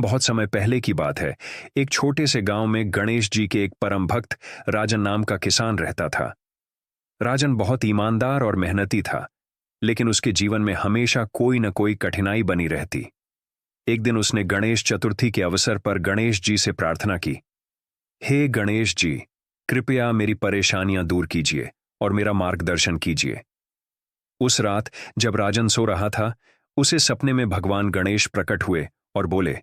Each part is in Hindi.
बहुत समय पहले की बात है। एक छोटे से गांव में गणेश जी के एक परम भक्त राजन नाम का किसान रहता था। राजन बहुत ईमानदार और मेहनती था, लेकिन उसके जीवन में हमेशा कोई न कोई कठिनाई बनी रहती। एक दिन उसने गणेश चतुर्थी के अवसर पर गणेश जी से प्रार्थना की, हे गणेश जी, कृपया मेरी परेशानियां दूर कीजिए और मेरा मार्गदर्शन कीजिए। उस रात जब राजन सो रहा था, उसे सपने में भगवान गणेश प्रकट हुए और बोले,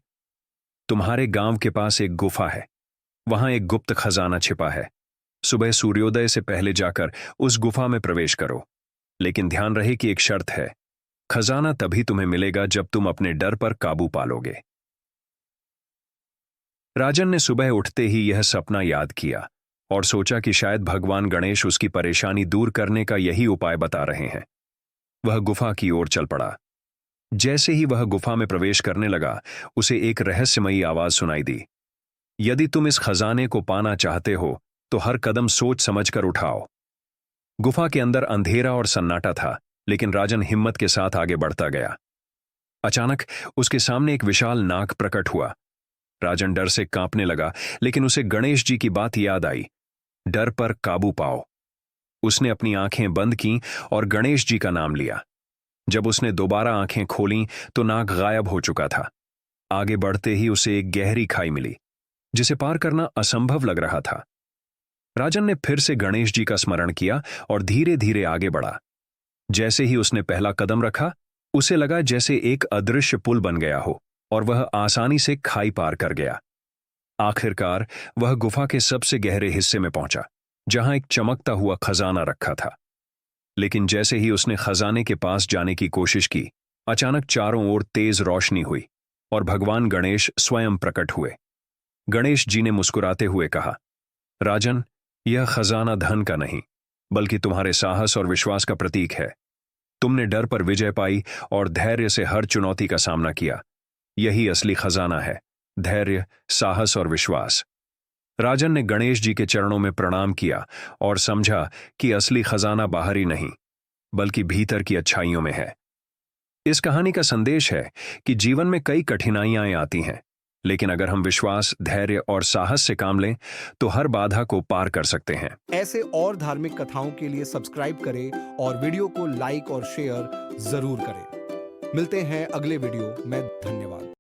तुम्हारे गांव के पास एक गुफा है, वहां एक गुप्त खजाना छिपा है। सुबह सूर्योदय से पहले जाकर उस गुफा में प्रवेश करो, लेकिन ध्यान रहे कि एक शर्त है, खजाना तभी तुम्हें मिलेगा जब तुम अपने डर पर काबू पालोगे। राजन ने सुबह उठते ही यह सपना याद किया और सोचा कि शायद भगवान गणेश उसकी परेशानी दूर करने का यही उपाय बता रहे हैं। वह गुफा की ओर चल पड़ा। जैसे ही वह गुफा में प्रवेश करने लगा, उसे एक रहस्यमयी आवाज सुनाई दी, यदि तुम इस खजाने को पाना चाहते हो तो हर कदम सोच समझकर उठाओ। गुफा के अंदर अंधेरा और सन्नाटा था, लेकिन राजन हिम्मत के साथ आगे बढ़ता गया। अचानक उसके सामने एक विशाल नाग प्रकट हुआ। राजन डर से कांपने लगा, लेकिन उसे गणेश जी की बात याद आई, डर पर काबू पाओ। उसने अपनी आंखें बंद की और गणेश जी का नाम लिया। जब उसने दोबारा आंखें खोलीं तो नाग गायब हो चुका था। आगे बढ़ते ही उसे एक गहरी खाई मिली, जिसे पार करना असंभव लग रहा था। राजन ने फिर से गणेश जी का स्मरण किया और धीरे धीरे आगे बढ़ा। जैसे ही उसने पहला कदम रखा, उसे लगा जैसे एक अदृश्य पुल बन गया हो और वह आसानी से खाई पार कर गया। आखिरकार वह गुफा के सबसे गहरे हिस्से में पहुंचा, जहां एक चमकता हुआ खजाना रखा था। लेकिन जैसे ही उसने खजाने के पास जाने की कोशिश की, अचानक चारों ओर तेज रोशनी हुई और भगवान गणेश स्वयं प्रकट हुए। गणेश जी ने मुस्कुराते हुए कहा, राजन, यह खजाना धन का नहीं, बल्कि तुम्हारे साहस और विश्वास का प्रतीक है। तुमने डर पर विजय पाई और धैर्य से हर चुनौती का सामना किया। यही असली खजाना है, धैर्य, साहस और विश्वास। राजन ने गणेश जी के चरणों में प्रणाम किया और समझा कि असली खजाना बाहरी नहीं, बल्कि भीतर की अच्छाइयों में है। इस कहानी का संदेश है कि जीवन में कई कठिनाइयां आती हैं, लेकिन अगर हम विश्वास, धैर्य और साहस से काम लें तो हर बाधा को पार कर सकते हैं। ऐसे और धार्मिक कथाओं के लिए सब्सक्राइब करें और वीडियो को लाइक और शेयर जरूर करें। मिलते हैं अगले वीडियो में। धन्यवाद।